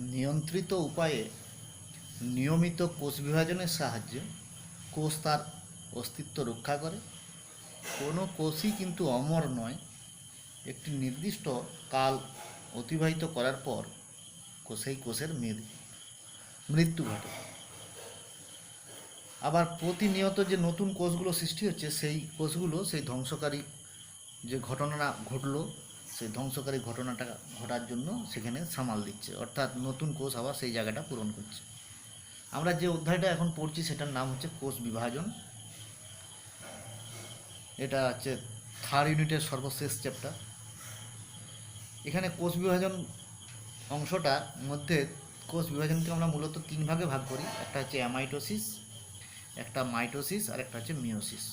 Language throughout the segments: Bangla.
নিয়ন্ত্রিত উপায়ে নিয়মিত কোষ বিভাজনের সাহায্যে কোষ তার অস্তিত্ব রক্ষা করে। কোনো কোষই কিন্তু অমর নয়। একটি নির্দিষ্ট কাল অতিবাহিত করার পর সেই কোষের মৃত্যু ঘটে। আবার প্রতিনিয়ত যে নতুন কোষগুলো সৃষ্টি হচ্ছে, সেই কোষগুলো সেই ধ্বংসকারী যে ঘটনা ঘটলো, সেই ধ্বংসকারী ঘটনাটা ঘটার জন্য সেখানে সামাল দিচ্ছে, অর্থাৎ নতুন কোষ আবার সেই জায়গাটা পূরণ করছে। আমরা যে অধ্যায়টা এখন পড়ছি সেটার নাম হচ্ছে কোষ বিভাজন। এটা হচ্ছে 3rd ইউনিটের সর্বশেষ চ্যাপ্টার। এখানে কোষ বিভাজন অংশটার মধ্যে কোষ বিভাজনকে আমরা মূলত 3 ভাগে ভাগ করি। একটা হচ্ছে অ্যামাইটোসিস, একটা মাইটোসিস, আর একটা হচ্ছে মিওসিস।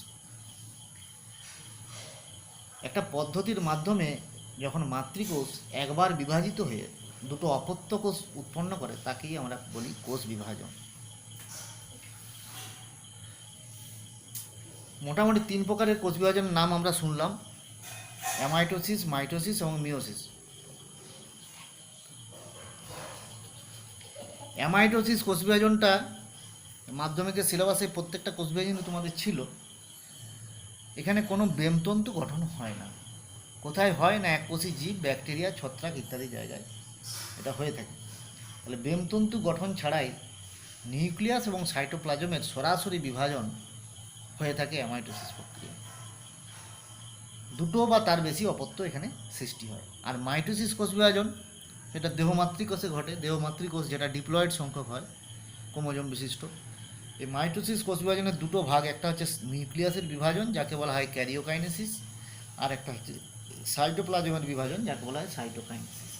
একটা পদ্ধতির মাধ্যমে যখন মাতৃকোষ একবার বিভাজিত হয়ে দুটো অপত্য কোষ উৎপন্ন করে তাকেই আমরা বলি কোষ বিভাজন। মোটামুটি 3 প্রকারের কোষ বিভাজনের নাম আমরা শুনলাম: অ্যামাইটোসিস, মাইটোসিস এবং মিওসিস। অ্যামাইটোসিস কোষ বিভাজনটা মাধ্যমিকের সিলেবাসে প্রত্যেকটা কোষ বিভাজন তোমাদের ছিল। এখানে কোনো ব্রেমতন্তু গঠন হয় না। কোথায় হয় না? এককোষী জীব, ব্যাকটেরিয়া, ছত্রাক ইত্যাদি জায়গায় এটা হয়ে থাকে। তাহলে ব্রেমতন্তু গঠন ছাড়াই নিউক্লিয়াস এবং সাইটোপ্লাজমের সরাসরি বিভাজন হয়ে থাকে অ্যামাইটোসিস প্রক্রিয়া। দুটো বা তার বেশি অপত্য এখানে সৃষ্টি হয়। আর মাইটোসিস কোষ বিভাজন এটা দেহমাতৃকোষে ঘটে। দেহমাতৃকোষ যেটা ডিপ্লয়েড সংখ্যক হয়, ক্রোমোজোম বিশিষ্ট। এই মাইটোসিস কোষ বিভাজনের দুটো ভাগ, একটা হচ্ছে নিউক্লিয়াসের বিভাজন যাকে বলা হয় ক্যারিওকাইনেসিস, আর একটা হচ্ছে সাইটোপ্লাজমের বিভাজন যাকে বলা হয় সাইটোকাইনেসিস।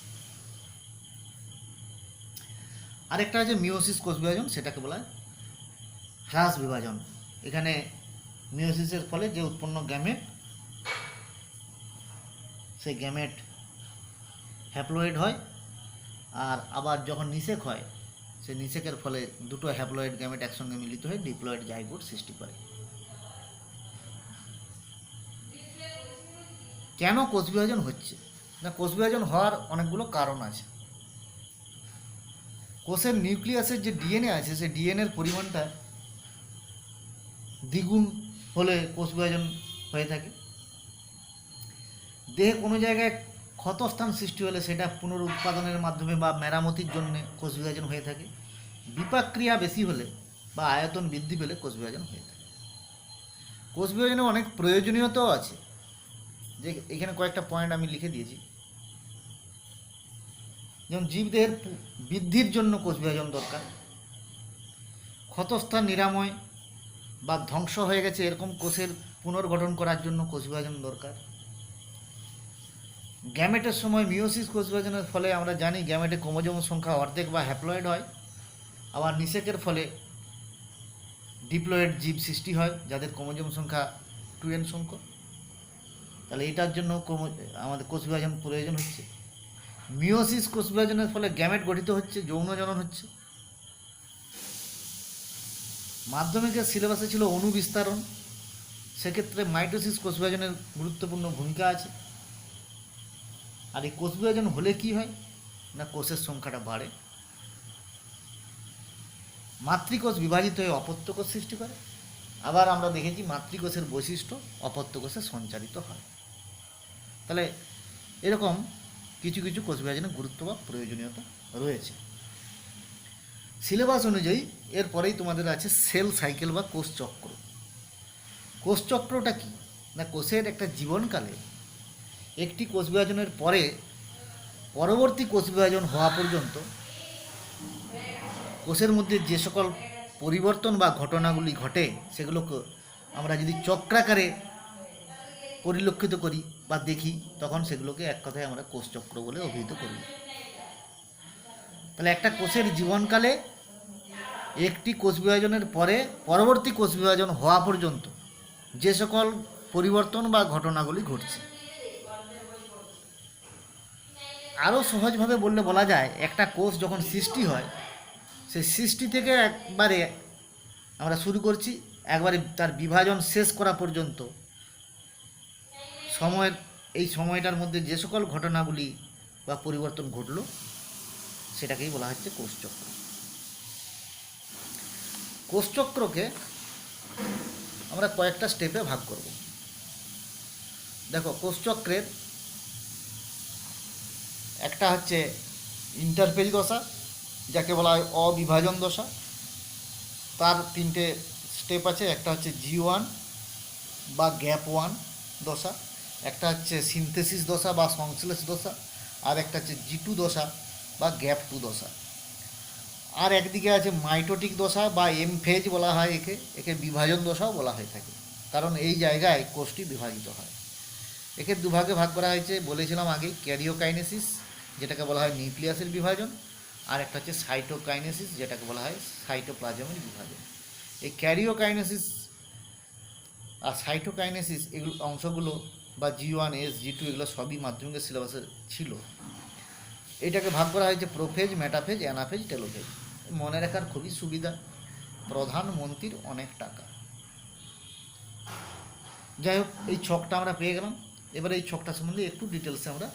আরেকটা হচ্ছে মিওসিস কোষ বিভাজন, সেটাকে বলা হয় হ্রাস বিভাজন। এখানে মিওসিসের ফলে যে উৎপন্ন গ্যামেট, সেই গ্যামেট হ্যাপ্লয়েড হয়, আর আবার যখন নিষেক হয় সেই নিষেকের ফলে দুটো হ্যাপ্লয়েড গ্যামেট একসঙ্গে মিলিত হয়ে ডিপ্লয়েড জাইগোট সৃষ্টি করে। কেন কোষ বিভাজন হচ্ছে? না, কোষ বিভাজন হওয়ার অনেকগুলো কারণ আছে। কোষের নিউক্লিয়াসের যে ডিএনএ আছে, সেই ডিএনএর পরিমাণটা দ্বিগুণ হলে কোষ বিভাজন হয়ে থাকে। দেহে কোনো জায়গায় ক্ষতস্থান সৃষ্টি হলে সেটা পুনরুৎপাদনের মাধ্যমে বা মেরামতির জন্য কোষ বিভাজন হয়ে থাকে। বিপাক্রিয়া বেশি হলে বা আয়তন বৃদ্ধি পেলে কোষ বিভাজন হয়ে থাকে। কোষ বিভাজনে অনেক প্রয়োজনীয়তাও আছে, যে এখানে কয়েকটা পয়েন্ট আমি লিখে দিয়েছি। যেমন জীবদেহের বৃদ্ধির জন্য কোষ বিভাজন দরকার। ক্ষতস্থান নিরাময় বা ধ্বংস হয়ে গেছে এরকম কোষের পুনর্গঠন করার জন্য কোষ বিভাজন দরকার। গ্যামেটের সময় মিওসিস কোষ বিভাজনের ফলে আমরা জানি গ্যামেটে ক্রোমোজোম সংখ্যা অর্ধেক বা হ্যাপ্লয়েড হয়। আবার নিষেকের ফলে ডিপ্লয়েড জীব সৃষ্টি হয় যাদের ক্রোমোজোম সংখ্যা 2n সংখ্যক। তাহলে এটার জন্য আমাদের কোষ বিভাজন প্রয়োজন হচ্ছে। মিওসিস কোষ বিভাজনের ফলে গ্যামেট গঠিত হচ্ছে, যৌন জনন হচ্ছে। মাধ্যমিকের সিলেবাসে ছিল অণু বিস্তারণ, সেক্ষেত্রে মাইটোসিস কোষ বিভাজনের গুরুত্বপূর্ণ ভূমিকা আছে। আর এই কোষ বিভাজন হলে কি হয় না, কোষের সংখ্যাটা বাড়ে। মাতৃকোষ বিভাজিত হয়ে অপত্য কোষ সৃষ্টি করে। আবার আমরা দেখেছি মাতৃকোষের বৈশিষ্ট্য অপত্য কোষে সঞ্চারিত হয়। তাহলে এরকম কিছু কিছু কোষ বিভাজনের গুরুত্ব বা প্রয়োজনীয়তা রয়েছে। সিলেবাস অনুযায়ী এরপরেই তোমাদের আছে সেল সাইকেল বা কোষ চক্র। কোষ চক্রটা কি না, কোষের একটা জীবনকালে একটি কোষ বিভাজনের পরে পরবর্তী কোষ বিভাজন হওয়া পর্যন্ত কোষের মধ্যে যে সকল পরিবর্তন বা ঘটনাগুলি ঘটে সেগুলোকে আমরা যদি চক্রাকারে পরিলক্ষিত করি বা দেখি, তখন সেগুলোকে এক কথায় আমরা কোষচক্র বলে অভিহিত করি। তাহলে একটা কোষের জীবনকালে একটি কোষ বিভাজনের পরে পরবর্তী কোষ বিভাজন হওয়া পর্যন্ত যে সকল পরিবর্তন বা ঘটনাগুলি ঘটছে, আরও সহজভাবে বললে বলা যায় একটা কোষ যখন সৃষ্টি হয়, সেই সৃষ্টি থেকে একবারে আমরা শুরু করছি, একবারে তার বিভাজন শেষ করা পর্যন্ত সময়ের এই সময়টার মধ্যে যে সকল ঘটনাগুলি বা পরিবর্তন ঘটল, সেটাকেই বলা হচ্ছে কোষচক্র। কোষচক্রকে আমরা কয়েকটা স্টেপে ভাগ করব। দেখো, কোষচক্রের একটা হচ্ছে ইন্টারফেজ দশা, যাকে বলা হয় অবিভাজন দশা। তার তিনটে স্টেপ আছে। একটা হচ্ছে G1 বা গ্যাপ 1 দশা, একটা হচ্ছে সিনথেসিস দশা বা সংশ্লেষ দশা, আর একটা হচ্ছে G2 দশা বা গ্যাপ 2 দশা। আর একদিকে আছে মাইটোটিক দশা বা এম ফেজ বলা হয় একে, একে বিভাজন দশাও বলা হয়ে থাকে, কারণ এই জায়গায় কোষটি বিভাজিত হয়। একে দুভাগে ভাগ করা হয়েছে, বলেছিলাম আগেই, ক্যারিওকাইনেসিস যেটাকে বলা হয় নিউক্লিয়াসের বিভাজন, আর একটা হচ্ছে সাইটোকাইনেসিস যেটাকে বলা হয় সাইটোপ্লাজমের বিভাজন। এই ক্যারিওকাইনেসিস আর সাইটোকাইনেসিস এগুলো অংশগুলো বা G1 S G2 এগুলো সবই মাধ্যমিকের সিলেবাসে ছিল। এটাকে ভাগ করা হয়েছে প্রোফেজ, মেটাফেজ, অ্যানাফেজ, টেলোফেজ। মনে রাখার খুবই সুবিধা, প্রধানমন্ত্রীর অনেক টাকা। যাই হোক, এই ছকটা আমরা পেয়ে গেলাম। এবার এই ছকটা সম্বন্ধে একটু ডিটেলসে আমরা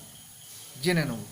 জেনে নেব।